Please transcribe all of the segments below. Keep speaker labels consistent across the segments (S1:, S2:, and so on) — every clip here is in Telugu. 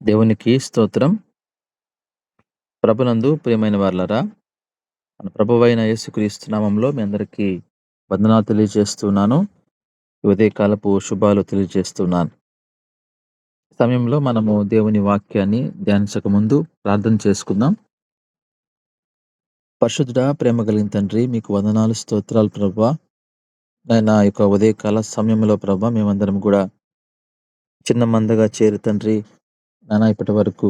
S1: దేవునికి స్తోత్రం. ప్రభునందు ప్రియమైన వారలారా, మన ప్రభువైన యేసుక్రీస్తు నామంలో మీ అందరికీ వందనాలు తెలియజేస్తున్నాను. ఈ ఉదయకాలపు శుభాలు తెలియజేస్తున్నాను. ఈ సమయంలో మనము దేవుని వాక్యాన్ని ధ్యానించక ముందు ప్రార్థన చేసుకుందాం. పరిశుద్ధుడా, ప్రేమ కలిగిన తండ్రి, మీకు వందనాలు, స్తోత్రాలు ప్రభువా. నాయనా, ఈ యొక్క ఉదయకాల సమయంలో ప్రభువా, మేమందరం కూడా చిన్న మందగా చేరి తండ్రి, నాయనా ఇప్పటి వరకు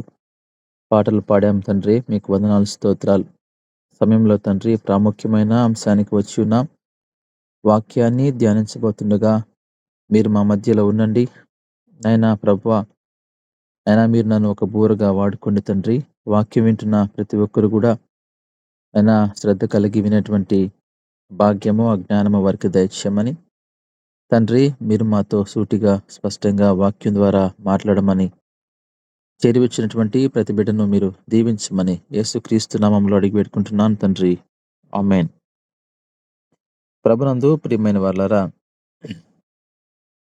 S1: పాటలు పాడాం తండ్రి. మీకు వందనాలు, స్తోత్రాలు. సమయంలో తండ్రి ప్రాముఖ్యమైన అంశానికి వచ్చి ఉన్నాం. వాక్యాన్ని ధ్యానించబోతుండగా మీరు మా మధ్యలో ఉండండి. నాయనా ప్రభువా, నాయనా మీరు నన్ను ఒక బూరగా వాడుకోండి తండ్రి. వాక్యం వింటున్న ప్రతి ఒక్కరు కూడా నాయనా శ్రద్ధ కలిగి వినేటువంటి భాగ్యము, అజ్ఞానము వారికి దయచేయమని తండ్రి, మీరు మాతో సూటిగా స్పష్టంగా వాక్యం ద్వారా మాట్లాడమని చేరి వచ్చినటువంటి ప్రతి బిడ్డను మీరు దీవించమని యేసుక్రీస్తు నామంలో అడిగి పెట్టుకుంటున్నాను తండ్రి. ఆమేన్. ప్రభునందు ప్రియమైన వాళ్ళారా,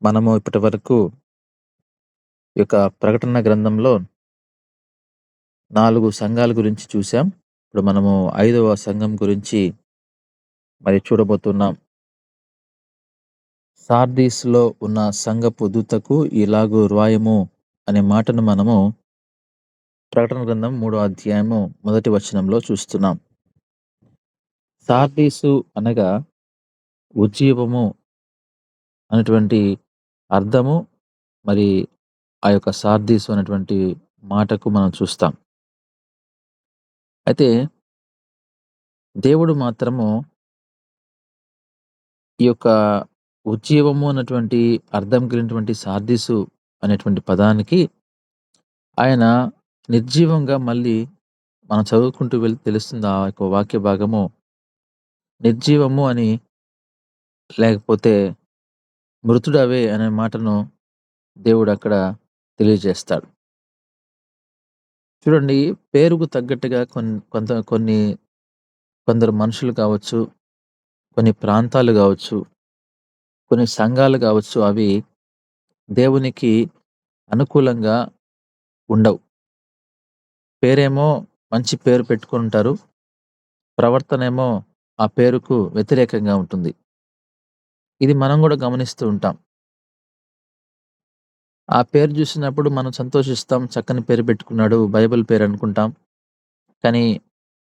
S1: మనము ఇప్పటి వరకు ఈ యొక్క ప్రకటన గ్రంథంలో 4 సంఘాల గురించి చూసాం. ఇప్పుడు మనము 5వ సంఘం గురించి మరి చూడబోతున్నాం. సార్దీస్‌లో ఉన్న సంఘపు దూతకు ఇలాగు వ్రాయము అనే మాటను మనము ప్రకటన గ్రంథం 3వ అధ్యాయము మొదటి వచనంలో చూస్తున్నాం. సార్దీసు అనగా ఉజ్జీవము అనేటువంటి అర్థము. మరి ఆ యొక్క సార్దీసు అనేటువంటి మాటకు మనం చూస్తాం. అయితే దేవుడు మాత్రము ఈ యొక్క ఉజ్జీవము అన్నటువంటి అర్థం కలిగినటువంటి సార్దీసు అనేటువంటి పదానికి ఆయన నిర్జీవంగా మళ్ళీ మనం చదువుకుంటూ వెళ్తే తెలుస్తుంది ఆ యొక్క వాక్య భాగము. నిర్జీవము అని, లేకపోతే మృతుడవే అనే మాటను దేవుడు అక్కడ తెలియజేస్తాడు. చూడండి, పేరుకు తగ్గట్టుగా కొందరు మనుషులు కావచ్చు, కొన్ని ప్రాంతాలు కావచ్చు, కొన్ని సంఘాలు కావచ్చు, అవి దేవునికి అనుకూలంగా ఉండవు. పేరేమో మంచి పేరు పెట్టుకుంటారు, ప్రవర్తనేమో ఆ పేరుకు వ్యతిరేకంగా ఉంటుంది. ఇది మనం కూడా గమనిస్తూ ఉంటాం. ఆ పేరు చూసినప్పుడు మనం సంతోషిస్తాం, చక్కని పేరు పెట్టుకున్నాడు, బైబిల్ పేరు అనుకుంటాం. కానీ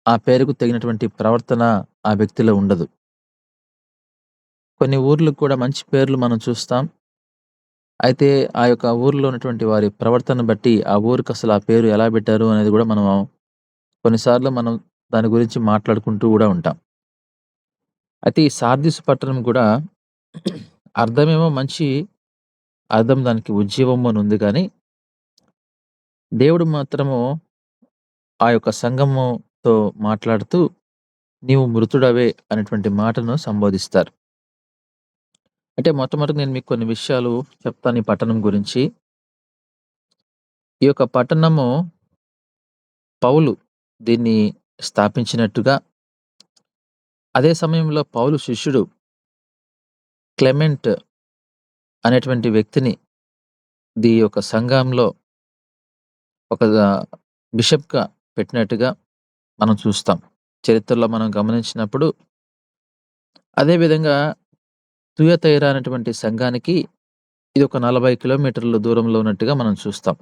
S1: ఆ పేరుకు తగినటువంటి ప్రవర్తన ఆ వ్యక్తిలో ఉండదు. కొన్ని ఊర్లకు కూడా మంచి పేర్లు మనం చూస్తాం. అయితే ఆ యొక్క ఊర్లో ఉన్నటువంటి వారి ప్రవర్తన బట్టి ఆ ఊరికి అసలు ఆ పేరు ఎలా పెట్టారు అనేది కూడా మనం కొన్నిసార్లు మనం దాని గురించి మాట్లాడుకుంటూ కూడా ఉంటాం. అయితే ఈ సార్దీసు పట్టణం కూడా అర్థమేమో మంచి అర్థం, దానికి ఉజ్జీవము అని ఉంది. కానీ దేవుడు మాత్రము ఆ యొక్క సంఘముతో మాట్లాడుతూ నీవు మృతుడవే అనేటువంటి మాటను సంబోధిస్తారు. అంటే మొట్టమొదటి నేను మీకు కొన్ని విషయాలు చెప్తాను ఈ పట్టణం గురించి. ఈ యొక్క పట్టణము పౌలు దీన్ని స్థాపించినట్టుగా, అదే సమయంలో పౌలు శిష్యుడు క్లెమెంట్ అనేటువంటి వ్యక్తిని ఈ యొక్క సంఘంలో ఒక బిషప్‌గా పెట్టినట్టుగా మనం చూస్తాం. చరిత్రలో మనం గమనించినప్పుడు అదే విధంగా తుయతైరా అనేటువంటి సంఘానికి ఇది ఒక 40 కిలోమీటర్ల దూరంలో ఉన్నట్టుగా మనం చూస్తాం.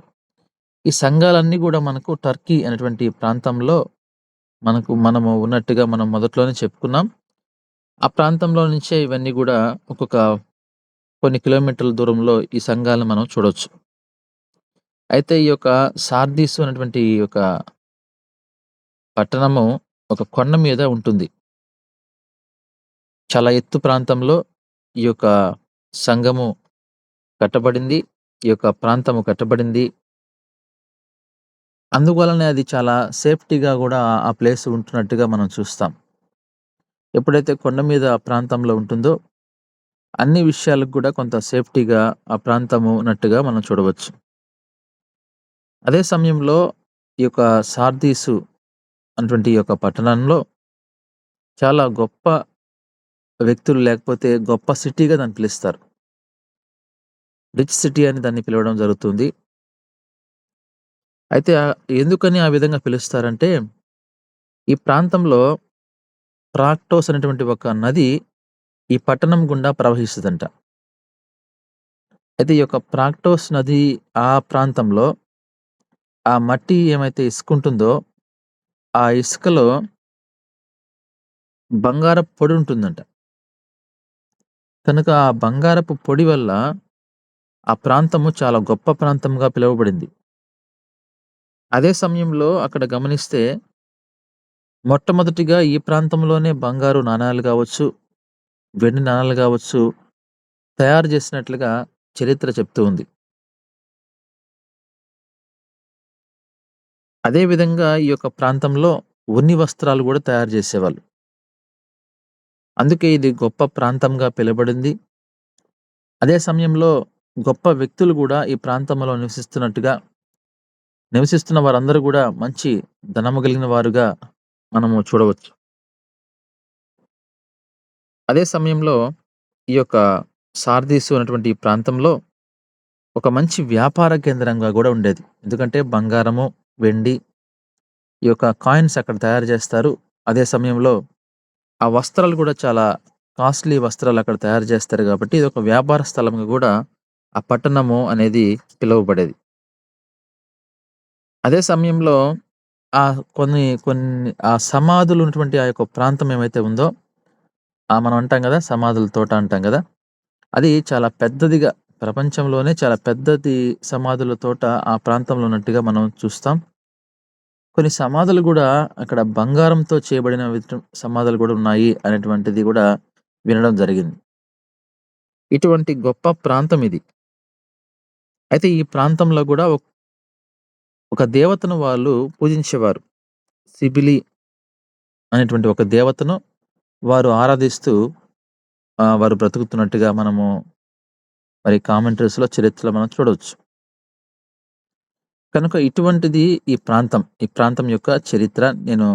S1: ఈ సంఘాలన్నీ కూడా మనకు టర్కీ అనేటువంటి ప్రాంతంలో మనము ఉన్నట్టుగా మనం మొదట్లోనే చెప్పుకున్నాం. ఆ ప్రాంతంలో నుంచే ఇవన్నీ కూడా కొన్ని కిలోమీటర్ల దూరంలో ఈ సంఘాలను మనం చూడొచ్చు. అయితే ఈ యొక్క సార్దీసు అనేటువంటి ఈ యొక్క పట్టణము ఒక కొండ మీద ఉంటుంది. చాలా ఎత్తు ప్రాంతంలో ఈ యొక్క సంఘము కట్టబడింది. ఈ యొక్క ప్రాంతము కట్టబడింది. అందువలనే అది చాలా సేఫ్టీగా గూడా ఆ ప్లేస్ ఉంటున్నట్టుగా మనం చూస్తాం. ఎప్పుడైతే కొండ మీద ఆ ప్రాంతంలో ఉంటుందో, అన్ని విషయాలకు గూడా కొంత సేఫ్టీగా ఆ ప్రాంతము ఉన్నట్టుగా మనం చూడవచ్చు. అదే సమయంలో ఈ యొక్క సార్దీసు అటువంటి ఈ యొక్క పట్టణంలో చాలా గొప్ప వ్యక్తులు, లేకపోతే గొప్ప సిటీగా దాన్ని పిలుస్తారు. రిచ్ సిటీ అని దాన్ని పిలవడం జరుగుతుంది. అయితే ఎందుకని ఆ విధంగా పిలుస్తారంటే, ఈ ప్రాంతంలో ఫ్రాక్టోస్ అనేటువంటి ఒక నది ఈ పట్టణం గుండా ప్రవహిస్తదంట. అయితే ఈ యొక్క ఫ్రాక్టోస్ నది ఆ ప్రాంతంలో ఆ మట్టి ఏమైతే ఇసుకుంటుందో, ఆ ఇసుకలో బంగారపు పొడి ఉంటుందంట. కనుక ఆ బంగారపు పొడి వల్ల ఆ ప్రాంతము చాలా గొప్ప ప్రాంతంగా పిలువబడింది. అదే సమయంలో అక్కడ గమనిస్తే మొట్టమొదటిగా ఈ ప్రాంతంలోనే బంగారు నాణాలు గావచ్చు, వెండి నాణాలు గావచ్చు తయారు చేసినట్లుగా చరిత్ర చెప్తూ ఉంది. అదే విధంగా ఈ యొక్క ప్రాంతంలో ఉన్ని వస్త్రాలు గూడా తయారు జేసేవాళ్ళు. అందుకే ఇది గొప్ప ప్రాంతంగా పిలువబడింది. అదే సమయంలో గొప్ప వ్యక్తులు గూడా ఈ ప్రాంతంలో నివసిస్తున్న వారందరూ గూడా మంచి ధనము కలిగిన వారుగా మనము చూడవచ్చు. అదే సమయంలో ఈ యొక్క సార్దీసు అనేటువంటి ఈ ప్రాంతంలో ఒక మంచి వ్యాపార కేంద్రంగా గూడా ఉండేది. ఎందుకంటే బంగారము, వెండి ఈ యొక్క కాయిన్స్ అక్కడ తయారు జేస్తారు. అదే సమయంలో ఆ వస్త్రాలు గూడా చాలా కాస్ట్‌లీ వస్త్రాలు అక్కడ తయారు జేస్తారు గాబట్టి, ఇదొక వ్యాపార స్థలంగా గూడా ఆ పట్టణము అనేది పిలువబడేది. అదే సమయంలో కొన్ని ఆ సమాధులు ఉన్నటువంటి ఆ యొక్క ప్రాంతం ఏమైతే ఉందో, మనం అంటాం గదా! సమాధుల తోట అంటాం గదా! అది చాలా పెద్దదిగా ప్రపంచంలోనే చాలా పెద్దది సమాధుల తోట ఆ ప్రాంతంలో ఉన్నట్టుగా మనం చూస్తాం. కొన్ని సమాధులు గూడా అక్కడ బంగారంతో చేయబడిన సమాధులు గూడా ఉన్నాయి అనేటువంటిది గూడా వినడం జరిగింది. ఇటువంటి గొప్ప ప్రాంతం ఇది. అయితే ఈ ప్రాంతంలో గూడా ఒక దేవతను వాళ్ళు పూజించేవారు. సిబిలి అనేటువంటి ఒక దేవతను వారు ఆరాధిస్తూ వారు బ్రతుకుతున్నట్టుగా మనము మరి కామెంటరీస్‌లో చరిత్రలో మనం చూడొచ్చు. కనుక ఇటువంటిది ఈ ప్రాంతం. ఈ ప్రాంతం యొక్క చరిత్ర నేను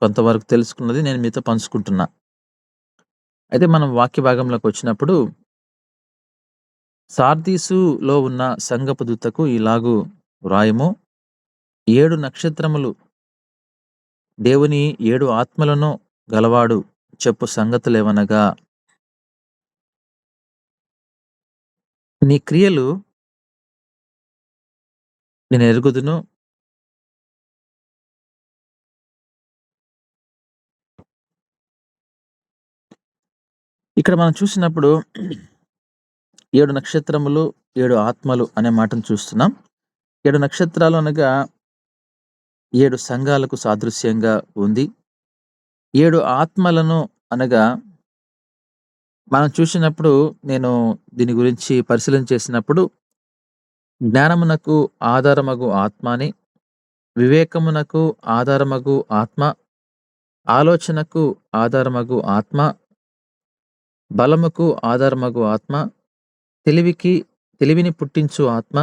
S1: కొంతవరకు తెలుసుకున్నది నేను మీతో పంచుకుంటున్నా. అయితే మనం వాక్య భాగంలోకొచ్చినప్పుడు సార్దీసులో ఉన్న సంఘపు దూతకు ఇలాగు వ్రాయుము. 7 నక్షత్రములు దేవుని 7 ఆత్మలను గలవాడు చెప్పు సంగతులేవనగా, నీ క్రియలు నేనెరుగుదును. ఇక్కడ మనం చూసినప్పుడు 7 నక్షత్రములు, 7 ఆత్మలు అనే మాటను చూస్తున్నాం. 7 నక్షత్రాలు అనగా 7 సంఘాలకు సాదృశ్యంగా ఉంది. 7 ఆత్మలను అనగా మనం చూసినప్పుడు నేను దీని గురించి పరిశీలన చేసినప్పుడు జ్ఞానమునకు ఆధారమగు ఆత్మ అని, వివేకమునకు ఆధారమగు ఆత్మ, ఆలోచనకు ఆధారమగు ఆత్మ, బలముకు ఆధారమగు ఆత్మ, తెలివికి తెలివిని పుట్టించు ఆత్మ,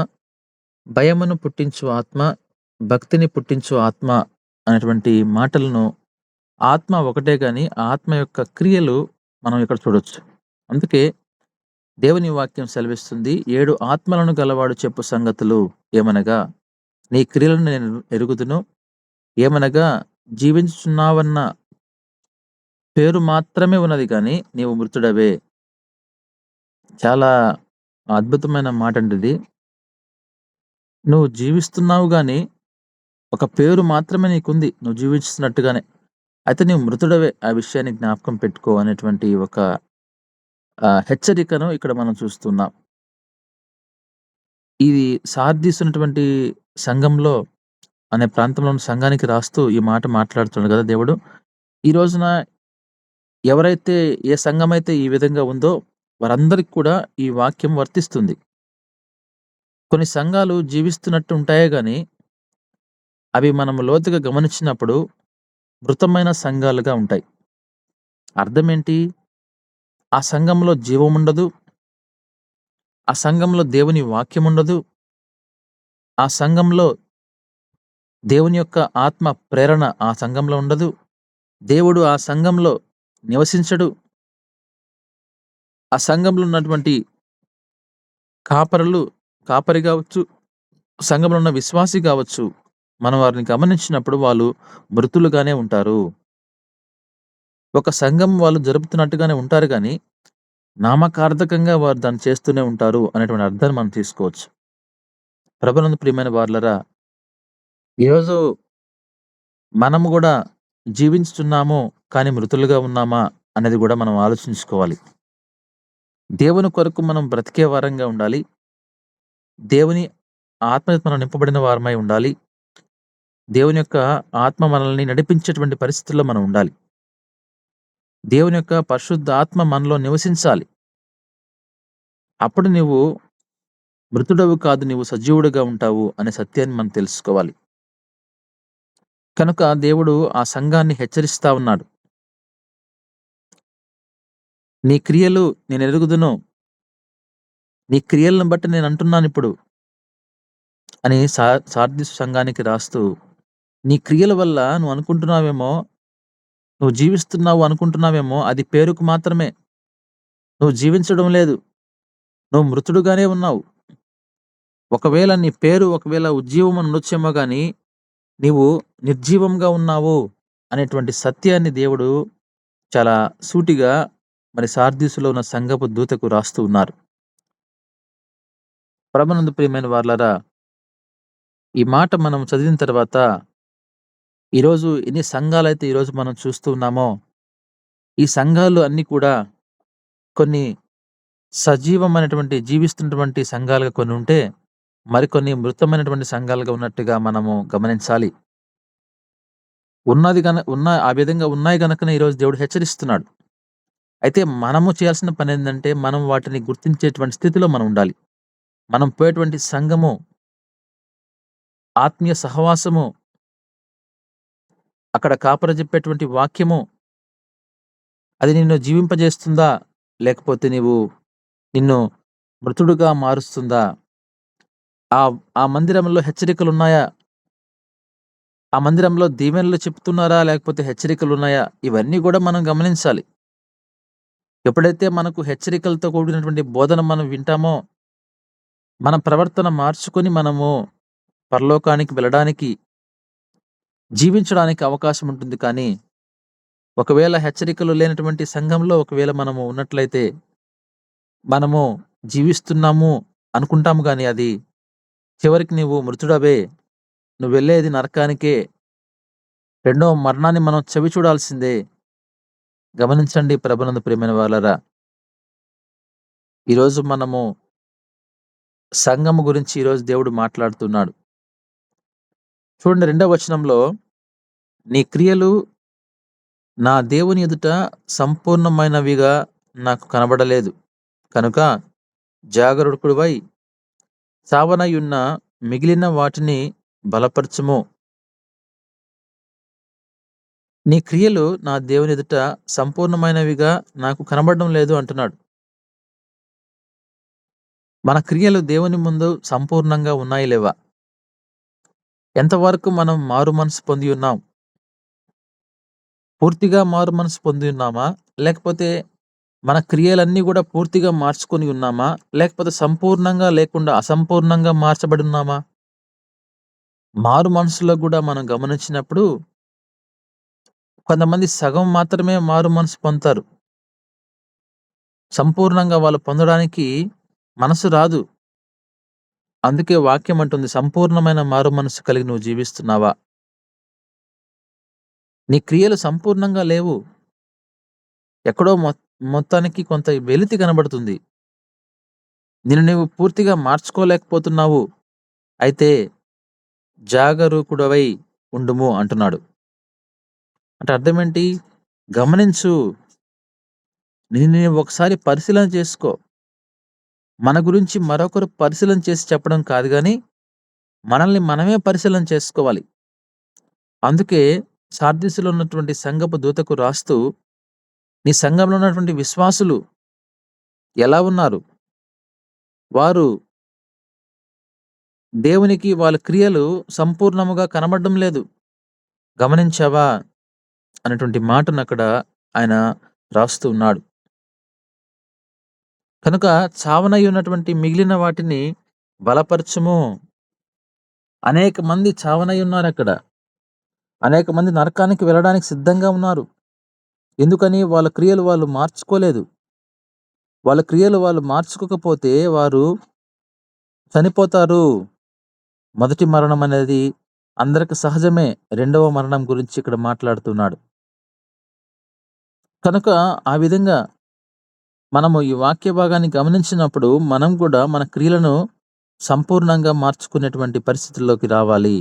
S1: భయమును పుట్టించు ఆత్మ, భక్తిని పుట్టించు ఆత్మ అనేటువంటి మాటలను ఆత్మ ఒకటే గాని, ఆత్మ యొక్క క్రియలు మనం ఇక్కడ చూడొచ్చు. అందుకే దేవుని వాక్యం సెలవిస్తుంది. 7 ఆత్మలను గలవాడు చెప్పు సంగతులు ఏమనగా, నీ క్రియలను నేను ఎరుగుదును. ఏమనగా జీవించుచున్నావన్న పేరు మాత్రమే ఉన్నది గాని, నీవు మృతుడవే. చాలా అద్భుతమైన మాటండి ఇది. నువ్వు జీవిస్తున్నావు గాని, ఒక పేరు మాత్రమే నీకుంది. నువ్వు జీవిస్తున్నట్టుగానే. అయితే నీవు మృతుడవే. ఆ విషయాన్ని జ్ఞాపకం పెట్టుకో అనేటువంటి ఒక హెచ్చరికను ఇక్కడ మనం చూస్తున్నాం. ఇది సార్దీస్ ఉన్నటువంటి సంఘంలో అనే ప్రాంతంలో ఉన్న సంఘానికి రాస్తూ ఈ మాట మాట్లాడుతున్నాడు గదా దేవుడు. ఈ రోజున ఎవరైతే ఏ సంఘమైతే ఈ విధంగా ఉందో వారందరికి కూడా ఈ వాక్యం వర్తిస్తుంది. కొన్ని సంఘాలు జీవిస్తున్నట్టు ఉంటాయే గాని, అవి మనము లోతుగా గమనించినప్పుడు మృతమైన సంఘాలుగా ఉంటాయి. అర్థమేంటి? ఆ సంఘంలో జీవముండదు. ఆ సంఘంలో దేవుని వాక్యముండదు. ఆ సంఘంలో దేవుని యొక్క ఆత్మ ప్రేరణ ఆ సంఘంలో ఉండదు. దేవుడు ఆ సంఘంలో నివసించడు. ఆ సంఘంలో ఉన్నటువంటి కాపరులు కాపరి గావచ్చు, సంఘంలో ఉన్న విశ్వాసి గావచ్చు, మనం వారిని గమనించినప్పుడు వాళ్ళు మృతులుగానే ఉంటారు. ఒక సంఘం వాళ్ళు జరుపుతున్నట్టుగానే ఉంటారు గానీ, నామకార్థకంగా వారు దాన్ని చేస్తూనే ఉంటారు అనేటువంటి అర్థాన్ని మనం తీసుకోవచ్చు. ప్రభునందు ప్రియమైన వారలారా, ఈరోజు మనము గూడా జీవించుచున్నాము, కానీ మృతులుగా ఉన్నామా అనేది గూడా మనం ఆలోచించుకోవాలి. దేవుని కొరకు మనం బ్రతికే వారంగా ఉండాలి. దేవుని ఆత్మతో మనం నింపబడిన వారమై ఉండాలి. దేవుని యొక్క ఆత్మ మనల్ని నడిపించేటువంటి పరిస్థితుల్లో మనం ఉండాలి. దేవుని యొక్క పరిశుద్ధ ఆత్మ మనలో నివసించాలి. అప్పుడు నువ్వు మృతుడవు కాదు, నీవు సజీవుడిగా ఉంటావు అనే సత్యాన్ని మనం తెలుసుకోవాలి. కనుక దేవుడు ఆ సంఘాన్ని హెచ్చరిస్తా ఉన్నాడు. నీ క్రియలు నేనెరుగుదును. నీ క్రియలను బట్టి నేనంటున్నానిప్పుడు అని సార్దీసు సంఘానికి రాస్తూ, నీ క్రియల వల్ల నువ్వు అనుకుంటున్నావేమో, నువ్వు జీవిస్తున్నావు అనుకుంటున్నావేమో, అది పేరుకు మాత్రమే. నువ్వు జీవించడం లేదు. నువ్వు మృతుడుగానే ఉన్నావు. ఒకవేళ నీ పేరు ఒకవేళ ఉజ్జీవం అని ఉండొచ్చేమో గానీ, నీవు నిర్జీవంగా ఉన్నావు అనేటువంటి సత్యాన్ని దేవుడు చాలా సూటిగా మరి సార్దీసులో ఉన్న సంఘపు దూతకు రాస్తూ ఉన్నారు. ప్రభునందు ప్రియమైన వారలారా, ఈ మాట మనం చదివిన తర్వాత ఈరోజు ఎన్ని సంఘాలైతే ఈరోజు మనం చూస్తూ ఉన్నామో, ఈ సంఘాలు అన్నీ కూడా కొన్ని సజీవమైనటువంటి జీవిస్తున్నటువంటి సంఘాలుగా కొన్ని ఉంటే, మరికొన్ని మృతమైనటువంటి సంఘాలుగా ఉన్నట్టుగా మనము గమనించాలి. ఆ విధంగా ఉన్నాయి గనకనే ఈరోజు దేవుడు హెచ్చరిస్తున్నాడు. అయితే మనము చేయాల్సిన పనేందంటే, మనం వాటిని గుర్తించేటువంటి స్థితిలో మనం ఉండాలి. మనం పోయేటువంటి సంఘము, ఆత్మీయ సహవాసము, అక్కడ కాపరి చెప్పేటువంటి వాక్యము, అది నిన్ను జీవింపజేస్తుందా? లేకపోతే నిన్ను మృతుడుగా మారుస్తుందా? ఆ ఆ మందిరంలో హెచ్చరికలున్నాయా? ఆ మందిరంలో దీవెనలు చెప్తున్నారా? లేకపోతే హెచ్చరికలున్నాయా? ఇవన్నీ గూడా మనం గమనించాలి. ఎప్పుడైతే మనకు హెచ్చరికలతో కూడినటువంటి బోధన మనం వింటామో, మన ప్రవర్తన మార్చుకొని మనము పరలోకానికి వెళ్ళడానికి, జీవించడానికి అవకాశం ఉంటుంది కానీ, ఒకవేళ హెచ్చరికలు లేనటువంటి సంఘంలో ఒకవేళ మనము ఉన్నట్లయితే, మనము జీవిస్తున్నాము అనుకుంటాము గానీ, అది చివరికి నీవు మృతుడవే. నువ్వెళ్ళేది నరకానికే. రెండో మరణాన్ని మనం చవి చూడాల్సిందే. గమనించండి ప్రభునందు ప్రియమైన వాళ్ళరా. ఈరోజు మనము సంఘము గురించి ఈరోజు దేవుడు మాట్లాడుతున్నాడు. చూడండి, 2వ వచనంలో, నీ క్రియలు నా దేవుని ఎదుట సంపూర్ణమైనవిగా నాకు కనబడలేదు. కనుక జాగరూకుడివై సావనయున్న మిగిలిన వాటిని బలపరచుము. నీ క్రియలు నా దేవుని ఎదుట సంపూర్ణమైనవిగా నాకు కనబడడం లేదు అంటున్నాడు. మన క్రియలు దేవుని ముందు సంపూర్ణంగా ఉన్నాయి లేవా? ఎంతవరకు మనం మారు మనసు పొంది ఉన్నాం? పూర్తిగా మారు మనసు పొంది ఉన్నామా? లేకపోతే మన క్రియలన్నీ గూడా పూర్తిగా మార్చుకొని ఉన్నామా? లేకపోతే సంపూర్ణంగా లేకుండా అసంపూర్ణంగా మార్చబడి ఉన్నామా? మారు మనసులో గూడా మనం గమనించినప్పుడు, కొంతమంది సగం మాత్రమే మారు మనసు పొందుతారు. సంపూర్ణంగా వాళ్ళు పొందడానికి మనసు రాదు. అందుకే వాక్యం అంటుంది, సంపూర్ణమైన మారు మనసు కలిగి నువ్వు జీవిస్తున్నావా? నీ క్రియలు సంపూర్ణంగా లేవు. ఎక్కడో మొత్తానికి కొంత వెలితి కనబడుతుంది. నిన్ను నీవు పూర్తిగా మార్చుకోలేకపోతున్నావు. అయితే జాగరూకుడవై ఉండుము అంటున్నాడు. అంటే అర్థమేంటి? గమనించు. నిన్ను నీవు ఒకసారి పరిశీలన చేసుకో. మన గురించి మరొకరు పరిశీలన చేసి చెప్పడం కాదు గానీ, మనల్ని మనమే పరిశీలన చేసుకోవాలి. అందుకే సార్దీసులో ఉన్నటువంటి సంఘపు దూతకు రాస్తూ, నీ సంఘంలో ఉన్నటువంటి విశ్వాసులు ఎలా ఉన్నారు? వారు దేవునికి వాళ్ళ క్రియలు సంపూర్ణముగా కనబడడం లేదు. గమనించావా? అనేటువంటి మాటనక్కడ ఆయన రాస్తూ ఉన్నాడు. కనుక చావనై ఉన్నటువంటి మిగిలిన వాటిని బలపరచుము. అనేక మంది చావనయ్యున్నారక్కడ. అనేక మంది నరకానికి వెళ్ళడానికి సిద్ధంగా ఉన్నారు. ఎందుకని? వాళ్ళ క్రియలు వాళ్ళు మార్చుకోలేదు. వాళ్ళ క్రియలు వాళ్ళు మార్చుకోకపోతే వారు చనిపోతారు. మొదటి మరణం అనేది అందరికి సహజమే. రెండవ మరణం గురించి ఇక్కడ మాట్లాడుతున్నాడు. కనుక ఆ విధంగా మనము ఈ వాక్య భాగాన్ని గమనించినప్పుడు మనం కూడా మన క్రియలను సంపూర్ణంగా మార్చుకునేటువంటి పరిస్థితుల్లోకి రావాలి.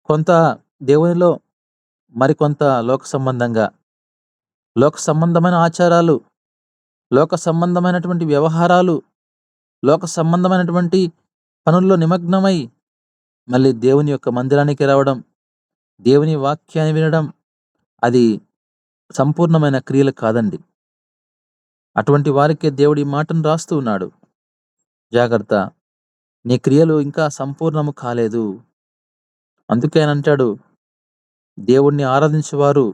S1: కొంత దేవునిలో, మరికొంత లోక సంబంధంగా. లోక సంబంధమైన ఆచారాలు, లోక సంబంధమైనటువంటి వ్యవహారాలు, లోక సంబంధమైనటువంటి పనుల్లో నిమగ్నమై మళ్ళీ దేవుని యొక్క మందిరానికి రావడం, దేవుని వాక్యాన్ని వినడం అది సంపూర్ణమైన క్రియలు కాదండి. అటువంటి వారికే దేవుడు ఈ మాటను రాస్తూ ఉన్నాడు. జాగ్రత్త, నీ క్రియలు ఇంకా సంపూర్ణము కాలేదు. అందుకే ఆయన అంటాడు, దేవుణ్ణి ఆరాధించేవారు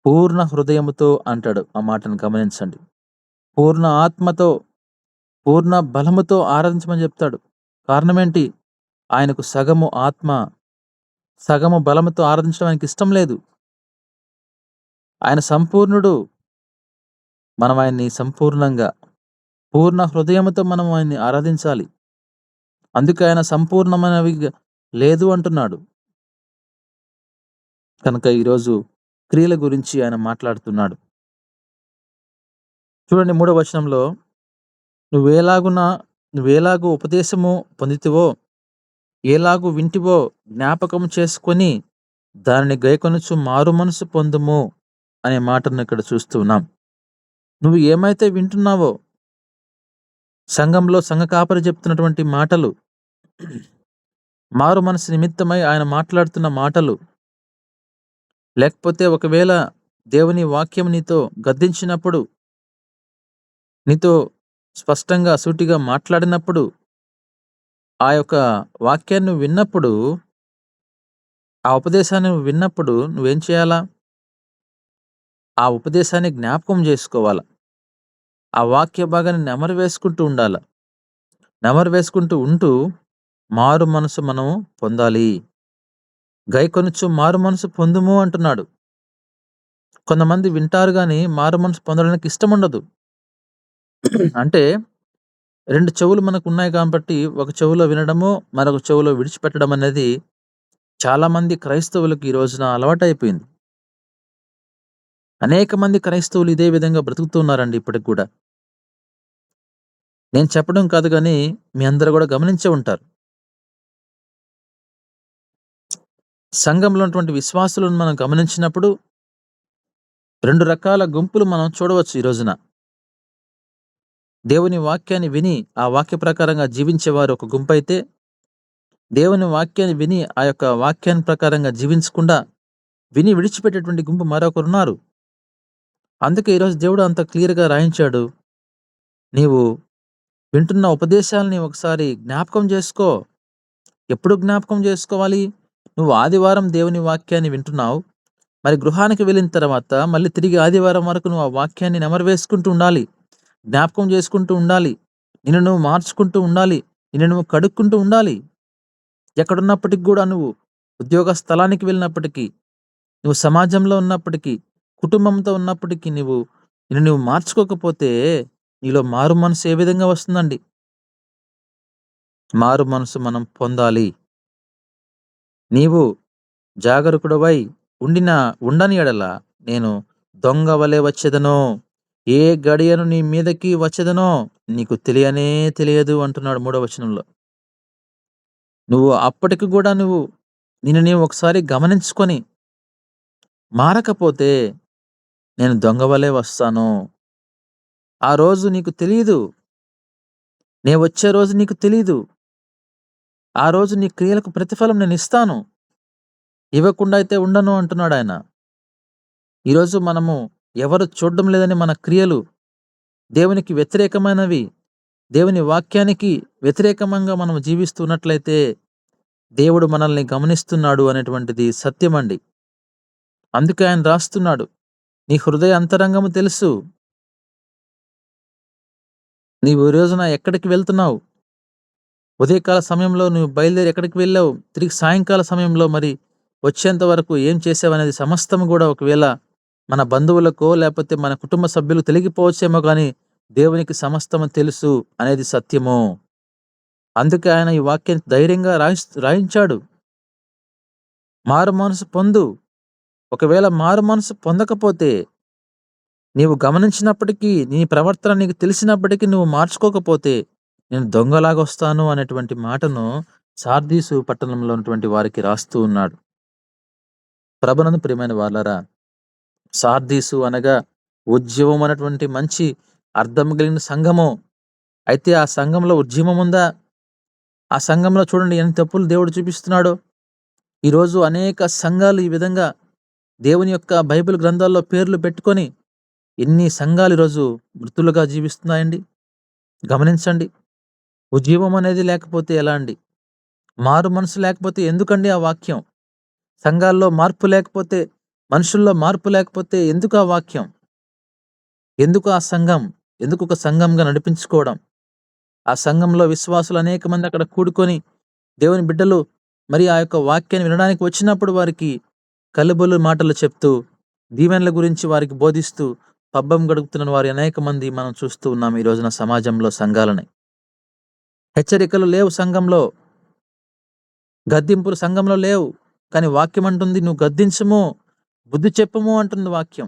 S1: పూర్ణ హృదయముతో అంటాడు. ఆ మాటను గమనించండి. పూర్ణ ఆత్మతో, పూర్ణ బలముతో ఆరాధించమని చెప్తాడు. కారణం ఏంటి? ఆయనకు సగము ఆత్మ, సగము బలముతో ఆరాధించడం ఆయనకి ఇష్టం లేదు. ఆయన సంపూర్ణుడు. మనం ఆయన్ని సంపూర్ణంగా, పూర్ణ హృదయముతో మనం ఆయన్ని ఆరాధించాలి. అందుకే ఆయన సంపూర్ణమైనవి లేదు అంటున్నాడు. కనుక ఈరోజు క్రియల గురించి ఆయన మాట్లాడుతున్నాడు. చూడండి 3వ వచనంలో, నువ్వేలాగు ఉపదేశము పొందితివో, ఏలాగు వింటివో జ్ఞాపకం చేసుకొని దానిని గైకొనుచు మారు మనసు పొందుము అనే మాటను ఇక్కడ చూస్తున్నాం. నువ్వు ఏమైతే వింటున్నావో, సంఘంలో సంఘ కాపరి చెప్తున్నటువంటి మాటలు, మారు మనసు నిమిత్తమై ఆయన మాట్లాడుతున్న మాటలు, లేకపోతే ఒకవేళ దేవుని వాక్యం నీతో గద్దించినప్పుడు, నీతో స్పష్టంగా సూటిగా మాట్లాడినప్పుడు, ఆ యొక్క వాక్యాన్ని విన్నప్పుడు, ఆ ఉపదేశాన్ని విన్నప్పుడు నువ్వేం చేయాలా? ఆ ఉపదేశాన్ని జ్ఞాపకం చేసుకోవాలా. ఆ వాక్య భాగాన్ని నెమరు వేసుకుంటూ ఉండాల. నెమరు వేసుకుంటూ ఉంటూ మారు మనసు మనం పొందాలి. గైకొనుచు మారు మనసు పొందుము అంటున్నాడు. కొంతమంది వింటారు గాని మారు మనసు పొందడానికి ఇష్టం ఉండదు. అంటే 2 చెవులు మనకున్నాయి కాబట్టి ఒక చెవిలో వినడము, మరొక చెవిలో విడిచిపెట్టడం అనేది చాలా మంది క్రైస్తవులకు ఈ రోజున అలవాటైపోయింది. అనేక మంది క్రైస్తవులు ఇదే విధంగా బ్రతుకుతున్నారండి ఇప్పటికి కూడా. నేను చెప్పడం కాదు గానీ మీ అందరూ కూడా గమనించే ఉంటారు. సంఘంలో ఉన్నటువంటి విశ్వాసులను మనం గమనించినప్పుడు 2 రకాల గుంపులు మనం చూడవచ్చు ఈ రోజున. దేవుని వాక్యాన్ని విని ఆ వాక్య ప్రకారంగా జీవించేవారు ఒక గుంపైతే, దేవుని వాక్యాన్ని విని ఆ యొక్క వాక్యాన్ని ప్రకారంగా జీవించకుండా విని విడిచిపెట్టేటువంటి గుంపు మరొకరున్నారు. అందుకే ఈరోజు దేవుడు అంత క్లియర్‌గా రాయించాడు. నీవు వింటున్న ఉపదేశాల్ని ఒకసారి జ్ఞాపకం చేసుకో. ఎప్పుడు జ్ఞాపకం చేసుకోవాలి? నువ్వు ఆదివారం దేవుని వాక్యాన్ని వింటున్నావు. మరి గృహానికి వెళ్ళిన తర్వాత మళ్ళీ తిరిగి ఆదివారం వరకు నువ్వు ఆ వాక్యాన్ని నెమరు వేసుకుంటూ ఉండాలి. జ్ఞాపకం చేసుకుంటూ ఉండాలి. నిన్ను నువ్వు మార్చుకుంటూ ఉండాలి. నిన్ను నువ్వు కడుక్కుంటూ ఉండాలి. ఎక్కడున్నప్పటికి గూడా నువ్వు ఉద్యోగ స్థలానికి వెళ్ళినప్పటికీ, నువ్వు సమాజంలో ఉన్నప్పటికీ, కుటుంబంతో ఉన్నప్పటికీ నిన్ను నువ్వు మార్చుకోకపోతే నీలో మారు మనసు ఏ విధంగా వస్తుందండి? మారు మనసు మనం పొందాలి. నీవు జాగరూకుడవై ఉండని యెడల నేను దొంగ వలె వచ్చెదను. ఏ గడియను నీ మీదకి వచ్చెదనో నీకు తెలియనే తెలియదు అంటున్నాడు 3వ వచనంలో. నువ్వు అప్పటికి గూడా నిన్ను నీవు ఒకసారి గమనించుకొని మారకపోతే నేను దొంగ వలె వస్తాను. ఆ రోజు నీకు తెలీదు. నేను వచ్చే రోజు నీకు తెలీదు. ఆ రోజు నీ క్రియలకు ప్రతిఫలం నేనిస్తాను. ఇవ్వకుండా అయితే ఉండను అంటున్నాడాయన. ఈరోజు మనము ఎవరు చూడడం లేదని మన క్రియలు దేవునికి వ్యతిరేకమైనవి, దేవుని వాక్యానికి వ్యతిరేకంగా మనం జీవిస్తున్నట్లయితే దేవుడు మనల్ని గమనిస్తున్నాడు అనేటువంటిది సత్యమండి. అందుకే ఆయన రాస్తున్నాడు, నీ హృదయ అంతరంగము తెలుసు. నీవు ఈ రోజున ఎక్కడికి వెళ్తున్నావు? ఉదయకాల సమయంలో నువ్వు బయలుదేరి ఎక్కడికి వెళ్ళావు? తిరిగి సాయంకాల సమయంలో మరి వచ్చేంత వరకు ఏం చేసావనేది సమస్తం గూడా ఒకవేళ మన బంధువులకో, లేపోతే మన కుటుంబ సభ్యులకు తెలియకపోవచ్చేమో గానీ, దేవునికి సమస్తము తెలుసు అనేది సత్యము. అందుకే ఆయన ఈ వాక్యాన్ని ధైర్యంగా రాయించాడు. మారు మనసు పొందు. ఒకవేళ మారు మనసు పొందకపోతే, నీవు గమనించినప్పటికీ, నీ ప్రవర్తన నీకు తెలిసినప్పటికీ నువ్వు మార్చుకోకపోతే, నేను దొంగలాగొస్తాను అనేటువంటి మాటను సార్దీసు పట్టణంలో ఉన్నటువంటి వారికి రాస్తూ ఉన్నాడు. ప్రభునందు ప్రియమైన వాళ్ళారా, సార్దీసు అనగా ఉజ్జీవం అనేటువంటి మంచి అర్థం కలిగిన సంఘము. అయితే ఆ సంఘంలో ఉజ్జీవం ఉందా? ఆ సంఘంలో చూడండి ఎన్ని తప్పులు దేవుడు చూపిస్తున్నాడో. ఈరోజు అనేక సంఘాలు ఈ విధంగా దేవుని యొక్క బైబిల్ గ్రంథాల్లో పేర్లు పెట్టుకొని ఎన్ని సంఘాలు ఈరోజు మృతులుగా జీవిస్తున్నాయండి. గమనించండి. ఉజ్జీవం అనేది లేకపోతే ఎలా అండి? మారు మనసు లేకపోతే ఎందుకండి ఆ వాక్యం? సంఘాల్లో మార్పు లేకపోతే, మనుషుల్లో మార్పు లేకపోతే ఎందుకు ఆ వాక్యం? ఎందుకు ఆ సంఘం? ఎందుకు ఒక సంఘంగా నడిపించుకోవడం? ఆ సంఘంలో విశ్వాసులు అనేక మంది అక్కడ కూడుకొని దేవుని బిడ్డలు మరి ఆ యొక్క వాక్యాన్ని వినడానికి వచ్చినప్పుడు వారికి కలుబొల్లు మాటలు చెప్తూ, దీవెనల గురించి వారికి బోధిస్తూ పబ్బం గడుపుతున్న వారి అనేక మంది మనం చూస్తూ ఉన్నాం ఈ రోజున సమాజంలో సంఘాలని. హెచ్చరికలు లేవు సంఘంలో, గద్దింపులు సంఘంలో లేవు. కానీ వాక్యం అంటుంది నువ్వు గద్దించము, బుద్ధి చెప్పము అంటుంది వాక్యం.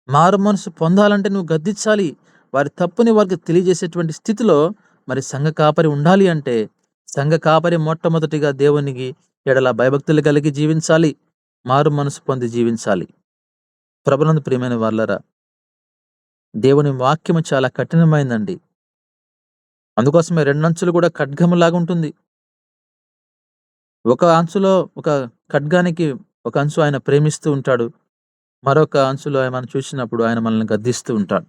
S1: మారు మనసు పొందాలంటే నువ్వు గద్దించాలి. వారి తప్పుని వారికి తెలియజేసేటువంటి స్థితిలో మరి సంఘ కాపరి ఉండాలి అంటే, సంఘ కాపరి మొట్టమొదటిగా దేవునికి ఎడల భయభక్తులు కలిగి జీవించాలి. మారు మనసు పొంది జీవించాలి. ప్రభునందు ప్రియమైన వాళ్ళరా, దేవుని వాక్యము చాలా కఠినమైందండి. అందుకోసమే రెండంచులు కూడా ఖడ్గములాగా ఉంటుంది. ఒక అంచులో ఒక ఖడ్గానికి ఒక అంచు ఆయన ప్రేమిస్తూ ఉంటాడు. మరొక అంచులో మనం చూసినప్పుడు ఆయన మనల్ని గద్దిస్తూ ఉంటాడు.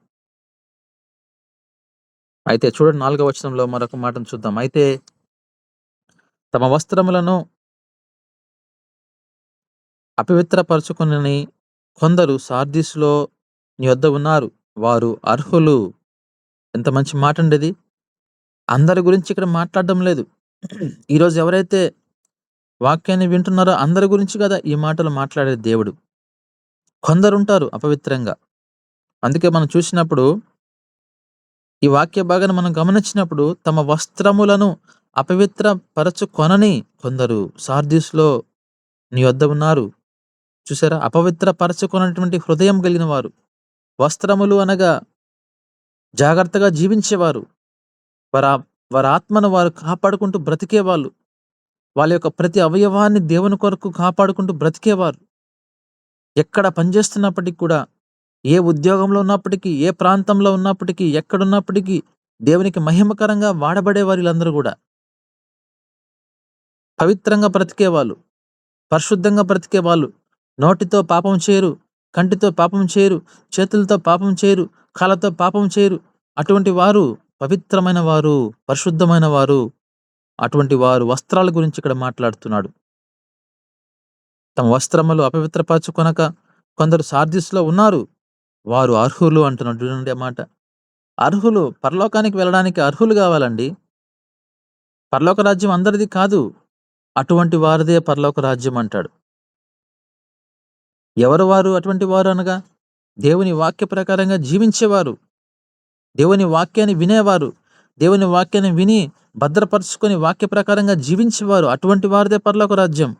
S1: అయితే చూడండి 4వ వచనంలో మరొక మాటను చూద్దాం. అయితే తమ వస్త్రములను అపవిత్రపరచుకొనని కొందరు సార్దీసులో నీ వద్ద ఉన్నారు. వారు అర్హులు. ఎంత మంచి మాట అండి ఇది. అందరి గురించి ఇక్కడ మాట్లాడడం లేదు. ఈరోజు ఎవరైతే వాక్యాన్ని వింటున్నారో అందరి గురించి కదా ఈ మాటలు మాట్లాడేది దేవుడు. కొందరుంటారు అపవిత్రంగా. అందుకే మనం చూసినప్పుడు ఈ వాక్య భాగాన్ని మనం గమనించినప్పుడు తమ వస్త్రములను అపవిత్ర పరచుకొనని కొందరు సార్దీసులో నీ వద్ద ఉన్నారు. చూసారా? అపవిత్ర పరచుకున్నటువంటి హృదయం కలిగిన వారు. వస్త్రములు అనగా జాగ్రత్తగా జీవించేవారు. వారి వారి ఆత్మను వారు కాపాడుకుంటూ బ్రతికేవాళ్ళు. వాళ్ళ యొక్క ప్రతి అవయవాన్ని దేవుని కొరకు కాపాడుకుంటూ బ్రతికేవారు. ఎక్కడ పనిచేస్తున్నప్పటికీ కూడా, ఏ ఉద్యోగంలో ఉన్నప్పటికీ, ఏ ప్రాంతంలో ఉన్నప్పటికీ, ఎక్కడున్నప్పటికీ దేవునికి మహిమకరంగా వాడబడేవారు వీళ్ళందరూ కూడా. పవిత్రంగా బ్రతికేవాళ్ళు, పరిశుద్ధంగా బ్రతికేవాళ్ళు. నోటితో పాపం చేయరు, కంటితో పాపం చేయరు, చేతులతో పాపం చేయరు, కాళ్ళతో పాపం చేయరు. అటువంటి వారు పవిత్రమైన వారు, పరిశుద్ధమైన వారు. అటువంటి వారు వస్త్రాల గురించి ఇక్కడ మాట్లాడుతున్నాడు. తమ వస్త్రములు అపవిత్రపరచుకొనక కొందరు సార్దీసులో ఉన్నారు. వారు అర్హులు అంటున్నాడు. చూడండి ఆ మాట. అర్హులు పరలోకానికి వెళ్ళడానికి అర్హులు కావాలండి. పరలోక రాజ్యం అందరిది కాదు. అటువంటి వారిదే పరలోక రాజ్యం అంటాడు. ఎవరు వారు అటువంటి వారు అనగా దేవుని వాక్య ప్రకారంగా జీవించేవారు, దేవుని వాక్యాన్ని వినేవారు, దేవుని వాక్యాన్ని విని భద్రపరుచుకొని వాక్య ప్రకారంగా జీవించేవారు. అటువంటి వారిదే పరలోక రాజ్యం.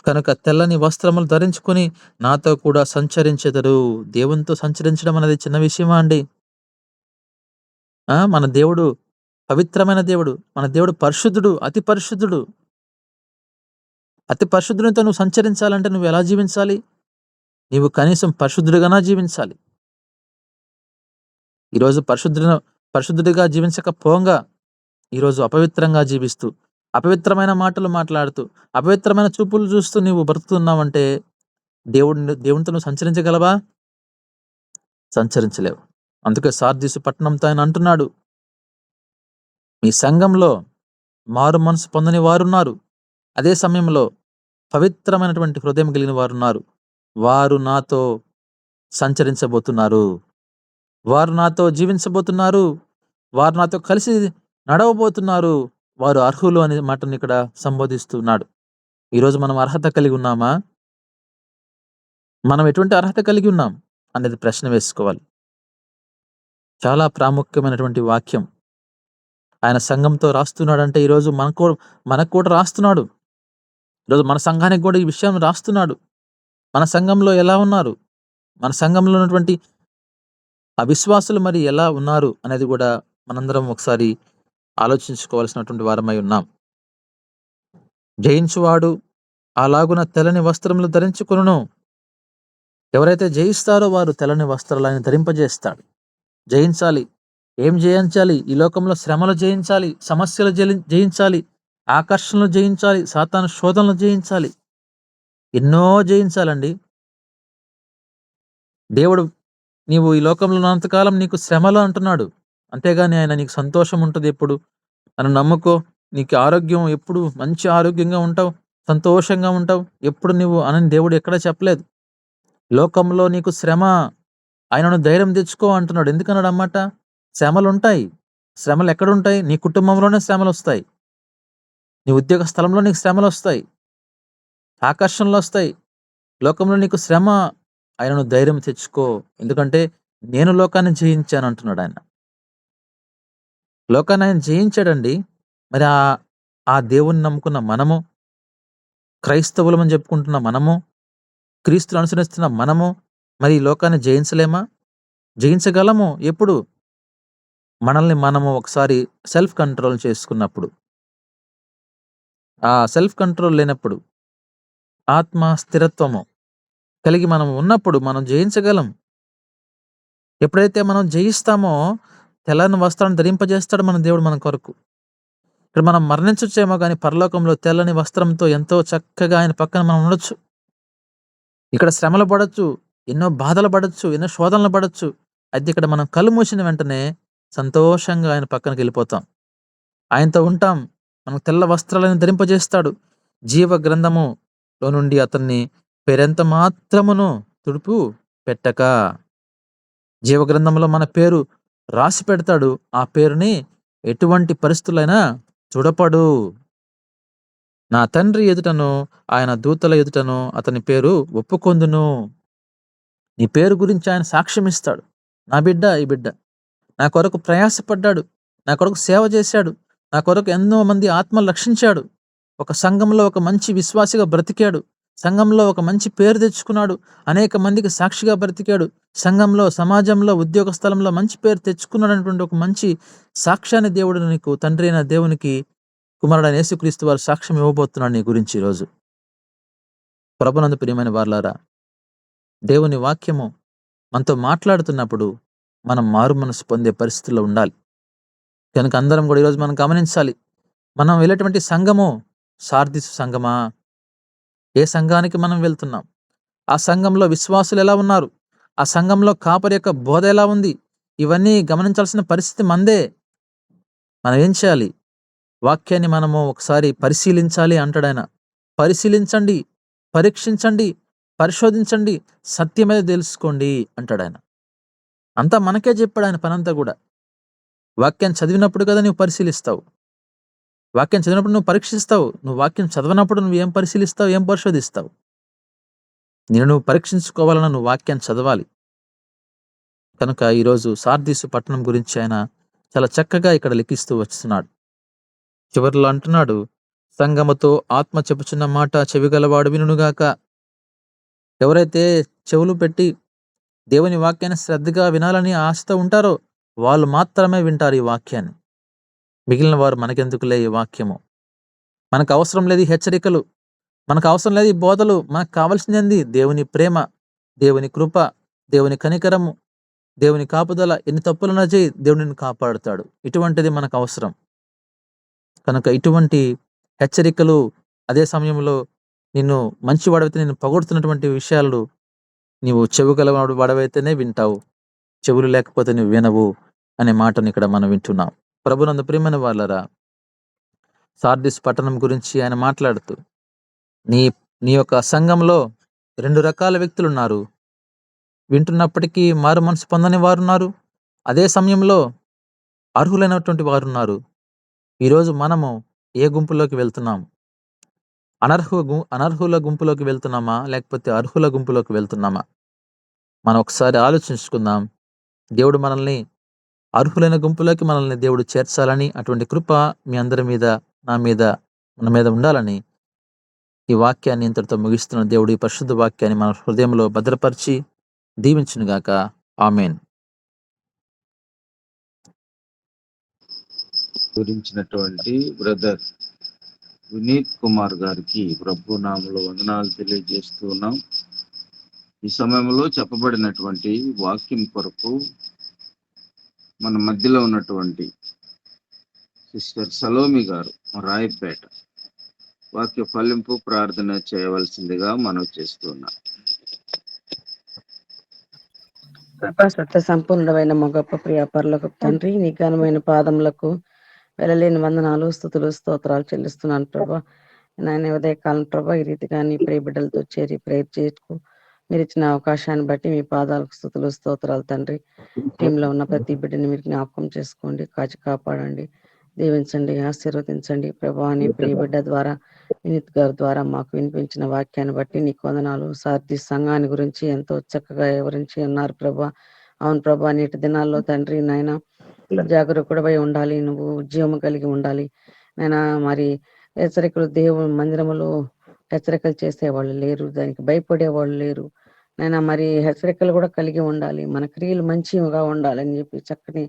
S1: కనుక తెల్లని వస్త్రములు ధరించుకొని నాతో కూడా సంచరించెదరు. దేవునితో సంచరించడం అనేది చిన్న విషయమా అండి? మన దేవుడు పవిత్రమైన దేవుడు. మన దేవుడు పరిశుద్ధుడు, అతి పరిశుద్ధుడు. అతి పరిశుద్ధునితో నువ్వు సంచరించాలంటే నువ్వు ఎలా జీవించాలి? నీవు కనీసం పరిశుద్ధుడిగానా జీవించాలి. ఈరోజు పరిశుద్ధుడిగా జీవించకపోగా ఈరోజు అపవిత్రంగా జీవిస్తూ, అపవిత్రమైన మాటలు మాట్లాడుతూ, అపవిత్రమైన చూపులు చూస్తూ నువ్వు బ్రతుకుతున్నావంటే దేవునితో నువ్వు సంచరించగలవా? సంచరించలేవు. అందుకే సార్దీసు పట్టణంతో ఆయన అంటున్నాడు, మీ సంఘంలో మారు మనసు పొందని వారున్నారు. అదే సమయంలో పవిత్రమైనటువంటి హృదయం కలిగిన వారున్నారు. వారు నాతో సంచరించబోతున్నారు. వారు నాతో జీవించబోతున్నారు. వారు నాతో కలిసి నడవబోతున్నారు, వారు అర్హులు అనే మాటను ఇక్కడ సంబోధిస్తున్నాడు. ఈరోజు మనం అర్హత కలిగి ఉన్నామా? మనం ఎటువంటి అర్హత కలిగి ఉన్నాం అనేది ప్రశ్న వేసుకోవాలి. చాలా ప్రాముఖ్యమైనటువంటి వాక్యం. ఆయన సంఘంతో రాస్తున్నాడంటే ఈరోజు మనకు కూడా రాస్తున్నాడు. ఈరోజు మన సంఘానికి కూడా ఈ విషయం రాస్తున్నాడు. మన సంఘంలో ఎలా ఉన్నారు? మన సంఘంలో ఉన్నటువంటి అవిశ్వాసులు మరి ఎలా ఉన్నారు అనేది కూడా మనందరం ఒకసారి ఆలోచించుకోవాల్సినటువంటి వారమై ఉన్నాం. జయించువాడు అలాగున తెల్లని వస్త్రములు ధరించుకొనును. ఎవరైతే జయిస్తారో వారు తెల్లని వస్త్రాలను ధరింపజేస్తాడు. జయించాలి. ఏం జయించాలి? ఈ లోకంలో శ్రమలు జయించాలి, సమస్యలు జయించాలి, ఆకర్షణలు జయించాలి, సాతాను శోధనలు జయించాలి, ఎన్నో జయించాలండి. దేవుడు నీవు ఈ లోకంలో ఉన్నంతకాలం నీకు శ్రమలు అంటున్నాడు. అంతేగాని ఆయన నీకు సంతోషం ఉంటుంది ఎప్పుడు. నన్ను నమ్ముకో, నీకు ఆరోగ్యం ఎప్పుడు మంచి ఆరోగ్యంగా ఉంటావు, సంతోషంగా ఉంటావు ఎప్పుడు నువ్వు అని దేవుడు ఎక్కడ చెప్పలేదు. లోకంలో నీకు శ్రమ, ఆయనను ధైర్యం తెచ్చుకో అంటున్నాడు. ఎందుకన్నాడు అన్నమాట? శ్రమలు ఉంటాయి. శ్రమలు ఎక్కడుంటాయి? నీ కుటుంబంలోనే శ్రమలు వస్తాయి, నీ ఉద్యోగ స్థలంలో నీకు శ్రమలు వస్తాయి, ఆకర్షణలు వస్తాయి. లోకంలో నీకు శ్రమ, ఆయనను ధైర్యం తెచ్చుకో, ఎందుకంటే నేను లోకాన్ని జయించాను అంటున్నాడు ఆయన. లోకాన్ని ఆయన జయించాడండి. మరి ఆ దేవుణ్ణి నమ్ముకున్న మనము, క్రైస్తవులమని చెప్పుకుంటున్న మనము, క్రీస్తును అనుసరిస్తున్న మనము మరి ఈ లోకాన్ని జయించలేమా? జయించగలము. ఎప్పుడు? మనల్ని మనము ఒకసారి సెల్ఫ్ కంట్రోల్ చేసుకున్నప్పుడు. ఆ సెల్ఫ్ కంట్రోల్ లేనప్పుడు, ఆత్మ స్థిరత్వము కలిగి మనం ఉన్నప్పుడు మనం జయించగలం. ఎప్పుడైతే మనం జయిస్తామో తెల్లని వస్త్రాన్ని ధరింపజేస్తాడు మన దేవుడు మన కొరకు. ఇక్కడ మనం మరణించొచ్చేమో కానీ పరలోకంలో తెల్లని వస్త్రంతో ఎంతో చక్కగా ఆయన పక్కన మనం ఉండొచ్చు. ఇక్కడ శ్రమలు పడొచ్చు, ఎన్నో బాధలు పడొచ్చు, ఎన్నో శోధనలు పడొచ్చు. అయితే ఇక్కడ మనం కళ్ళు మూసిన వెంటనే సంతోషంగా ఆయన పక్కనకి వెళ్ళిపోతాం, ఆయనతో ఉంటాం. మనకు తెల్ల వస్త్రాలను ధరింపజేస్తాడు. జీవ గ్రంథములో నుండి అతన్ని పేరెంత మాత్రమును తుడుపు పెట్టక, జీవ గ్రంథంలో మన పేరు రాసి పెడతాడు. ఆ పేరుని ఎటువంటి పరిస్థితులైనా చుడపడు. నా తండ్రి ఎదుటను ఆయన దూతల ఎదుటను అతని పేరు ఒప్పుకొందును. నీ పేరు గురించి ఆయన సాక్ష్యం ఇస్తాడు. నా బిడ్డ, ఈ బిడ్డ నా కొరకు ప్రయాసపడ్డాడు, నా కొరకు సేవ చేశాడు, నా కొరకు ఎన్నో మంది ఆత్మలు రక్షించాడు, ఒక సంఘంలో ఒక మంచి విశ్వాసిగా బ్రతికాడు, సంఘంలో ఒక మంచి పేరు తెచ్చుకున్నాడు, అనేక మందికి సాక్షిగా బ్రతికాడు, సంఘంలో, సమాజంలో, ఉద్యోగ స్థలంలో మంచి పేరు తెచ్చుకున్నాడు అనేటువంటి ఒక మంచి సాక్ష్యాన్ని దేవుడు నీకు, తండ్రి అయిన దేవునికి కుమారుడైన యేసుక్రీస్తు వారు సాక్ష్యం ఇవ్వబోతున్నాడు నీ గురించి. ఈరోజు ప్రభునందు ప్రియమైన వారలారా, దేవుని వాక్యము మనతో మాట్లాడుతున్నప్పుడు మనం మారు మనసు పొందే పరిస్థితుల్లో ఉండాలి. కనుక అందరం కూడా ఈరోజు మనం గమనించాలి. మనం వెళ్ళేటువంటి సంఘము సార్దీసు సంఘమా? ఏ సంఘానికి మనం వెళ్తున్నాం? ఆ సంఘంలో విశ్వాసులు ఎలా ఉన్నారు? ఆ సంఘంలో కాపరి యొక్క బోధ ఎలా ఉంది? ఇవన్నీ గమనించాల్సిన పరిస్థితి మందే. మనం ఏం చేయాలి? వాక్యాన్ని మనము ఒకసారి పరిశీలించాలి అంటాడు ఆయన. పరిశీలించండి, పరీక్షించండి, పరిశోధించండి, సత్యమేదో తెలుసుకోండి అంటాడు ఆయన. అంతా మనకే చెప్పాడు ఆయన పనంతా కూడా. వాక్యాన్ని చదివినప్పుడు కదా నువ్వు పరిశీలిస్తావు, వాక్యం చదివినప్పుడు నువ్వు పరీక్షిస్తావు. నువ్వు వాక్యం చదవనప్పుడు నువ్వు ఏం పరిశీలిస్తావు, ఏం పరిశోధిస్తావు? నువ్వు పరీక్షించుకోవాలన్నా నువ్వు వాక్యాన్ని చదవాలి. కనుక ఈరోజు సార్దీసు పట్టణం గురించి ఆయన చాలా చక్కగా ఇక్కడ లిఖిస్తూ వస్తున్నాడు. చివరిలో అంటున్నాడు, సంగముతో ఆత్మ చెప్పుచున్న మాట చెవిగలవాడు వినుగాక. ఎవరైతే చెవులు పెట్టి దేవుని వాక్యాన్ని శ్రద్ధగా వినాలని ఆశతో ఉంటారో వాళ్ళు మాత్రమే వింటారు ఈ వాక్యాన్ని. మిగిలిన వారు మనకెందుకులే ఈ వాక్యము, మనకు అవసరం లేదు ఈ హెచ్చరికలు, మనకు అవసరం లేదు ఈ బోధలు. మనకు కావాల్సింది దేవుని ప్రేమ, దేవుని కృప, దేవుని కనికరము, దేవుని కాపుదల. ఎన్ని తప్పులున్నా చేయి, దేవుడు నిన్ను కాపాడుతాడు. ఇటువంటిది మనకు అవసరం. కనుక ఇటువంటి హెచ్చరికలు, అదే సమయంలో నిన్ను మంచి వాడవైతే నిన్ను పొగడుతున్నటువంటి విషయాలు నీవు చెవుగల వాడవైతేనే వింటావు, చెవులు లేకపోతే నువ్వు వినవు అనే మాటను ఇక్కడ మనం వింటున్నాం. ప్రభునందు ప్రియమైన వాళ్ళరా, సార్దీస్ పట్టణం గురించి ఆయన మాట్లాడుతూ, నీ నీ యొక్క సంఘంలో 2 రకాల వ్యక్తులు ఉన్నారు. వింటున్నప్పటికీ మారు మనసు పొందని వారున్నారు, అదే సమయంలో అర్హులైనటువంటి వారున్నారు. ఈరోజు మనము ఏ గుంపులోకి వెళ్తున్నాం? అనర్హుల గుంపులోకి వెళ్తున్నామా? లేకపోతే అర్హుల గుంపులోకి వెళ్తున్నామా? మనం ఒకసారి ఆలోచించుకుందాం. దేవుడు మనల్ని అర్హులైన గుంపులోకి మనల్ని దేవుడు చేర్చాలని, అటువంటి కృప మీ అందరి మీద, నా మీద, మన మీద ఉండాలని ఈ వాక్యాన్ని ఇంతటితో ముగిస్తున్న దేవుడు ఈ పరిశుద్ధ వాక్యాన్ని మన హృదయంలో భద్రపరిచి దీవించునుగాక. ఆమేన్.
S2: గురించినటువంటి బ్రదర్ వినీత్ కుమార్ గారికి ప్రభు నామములో వందనాలు తెలియజేస్తూ ఉన్నాం. ఈ సమయంలో చెప్పబడినటువంటి వాక్యం కొరకు మన మధ్యలో ఉన్నటువంటి సిస్టర్ సలోమి గారు రాయపేట వాక్య ఫలింపు ప్రార్థన చేయవలసిందిగా మనం చేస్తున్నాం.
S3: సత్య సంపూర్ణమైన మా గొప్ప ప్రియ పరలోకపు తండ్రి, నీ ఘనమైన పాదములకు వెళ్ళలేని వందనాలు, స్తుతులు, స్తోత్రాలు చెల్లిస్తున్నాను ప్రభా. నాయన ఉదయకాలం ప్రభా, ఈ రీతిగా నీ ప్రియ బిడ్డలతో చేరి ప్రేయర్ చేయకు మీరు ఇచ్చిన అవకాశాన్ని బట్టి మీ పాదాలకు స్తుతులు, స్తోత్రాలు తండ్రి. టీంలో ఉన్న ప్రతి బిడ్డని మీరు జ్ఞాపకం చేసుకోండి, కాచి కాపాడండి, దీవించండి, ఆశీర్వదించండి ప్రభా. నీ ప్రియ బిడ్డ ద్వారా, వినీత్ గారి ద్వారా మాకు వినిపించిన వాక్యాన్ని బట్టి నీకు వందనాలు. సారథి సంఘాన్ని గురించి ఎంతో చక్కగా వివరించి ఉన్నారు ప్రభా. అవును ప్రభా, నేటి దినాల్లో తండ్రి నాయన జాగరూకుడవై ఉండాలి, నువ్వు ఉద్యమం కలిగి ఉండాలి నాయన. మరి హెచ్చరికలు దేవుని మందిరములో హెచ్చరికలు చేసేవాళ్ళు లేరు, దానికి భయపడేవాళ్ళు లేరు నాయన. మరి హెచ్చరికలు కూడా కలిగి ఉండాలి, మన క్రియలు మంచిగా ఉండాలని చెప్పి చక్కని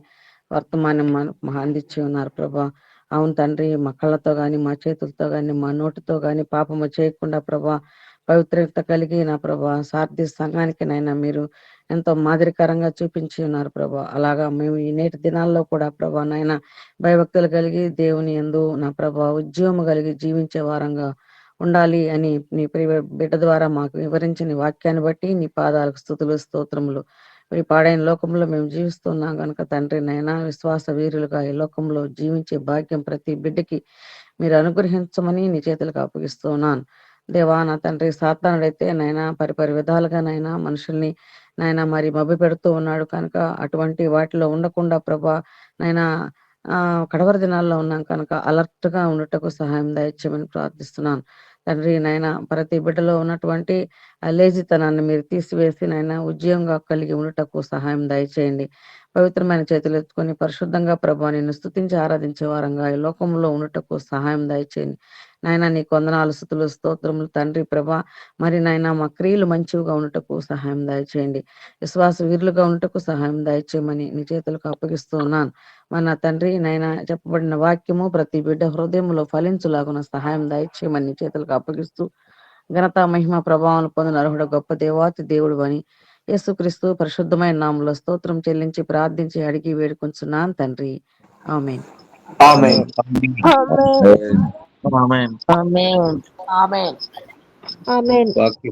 S3: వర్తమానం అందించి ఉన్నారు ప్రభా. అవును తండ్రి, మా కళ్ళతో గాని, మా చేతులతో గాని, మా నోటితో గాని పాపము చేయకుండా ప్రభా, పవిత్రత కలిగి నా ప్రభా సారథి సంఘానికి నైనా మీరు ఎంతో మాదిరికరంగా చూపించి ఉన్నారు ప్రభా. అలాగా మేము ఈ నేటి దినాల్లో కూడా ప్రభా నాయన భయభక్తులు కలిగి దేవుని యందు నా ప్రభా ఉద్యమం కలిగి జీవించే వారంగా ఉండాలి అని నీ ప్రియ బిడ్డ ద్వారా మాకు వివరించిన వాక్యాన్ని బట్టి నీ పాదాలకు స్తుతులు, స్తోత్రములు. ఈ పాడైన లోకంలో మేము జీవిస్తున్నాం కనుక తండ్రి నైనా విశ్వాస వీరులుగా ఈ లోకంలో జీవించే భాగ్యం ప్రతి బిడ్డకి మీరు అనుగ్రహించమని నీ చేతులకు అప్పగిస్తున్నాను దేవా. నా తండ్రి సాతానుడైతే నైనా పరిపరి విధాలుగా నైనా మనుషుల్ని నైనా మరి మభ్య పెడుతూ ఉన్నాడు కనుక అటువంటి వాటిలో ఉండకుండా ప్రభా నైనా కడవరి దినాల్లో ఉన్నాం కనుక అలర్ట్ గా ఉండటకు సహాయం దయచేయమని ప్రార్థిస్తున్నాను తండ్రి. నైనా ప్రతి బిడ్డలో ఉన్నటువంటి లేజితనాన్ని మీరు తీసివేసి నైనా ఉద్యోగంగా కలిగి ఉండటకు సహాయం దయచేయండి. పవిత్రమైన చేతులు ఎత్తుకొని పరిశుద్ధంగా ప్రభా నిన్ను స్తుతించి ఆరాధించే వారంగా ఈ లోకంలో ఉండటకు సహాయం దయచేయండి నాయన. నీ వందనాలు, స్తుతులు, స్తోత్రములు తండ్రి ప్రభా. మరి నాయన మా క్రియలు మంచిగా ఉండటకు సహాయం దయచేయండి, విశ్వాస వీరులుగా ఉండటకు సహాయం దయచేయమని నీ చేతులకు అప్పగిస్తూ ఉన్నాను. మన తండ్రి నైనా చెప్పబడిన వాక్యము ప్రతి బిడ్డ హృదయంలో ఫలించులాగున సహాయం దయచేయమని నీ చేతులకు అప్పగిస్తూ ఘనత మహిమ ప్రభావం పొందిన అర్హుడ గొప్ప దేవాతి దేవుడు అని యేసుక్రీస్తు పరిశుద్ధమైన నామములో స్తోత్రం చెల్లించి ప్రార్థించి అడిగి వేడుకొంచున్నాను తండ్రి. ఆమేన్.
S4: ఆమేన్.
S1: ఆమేన్.
S4: ఆమేన్. ఆమేన్.
S2: వాక్య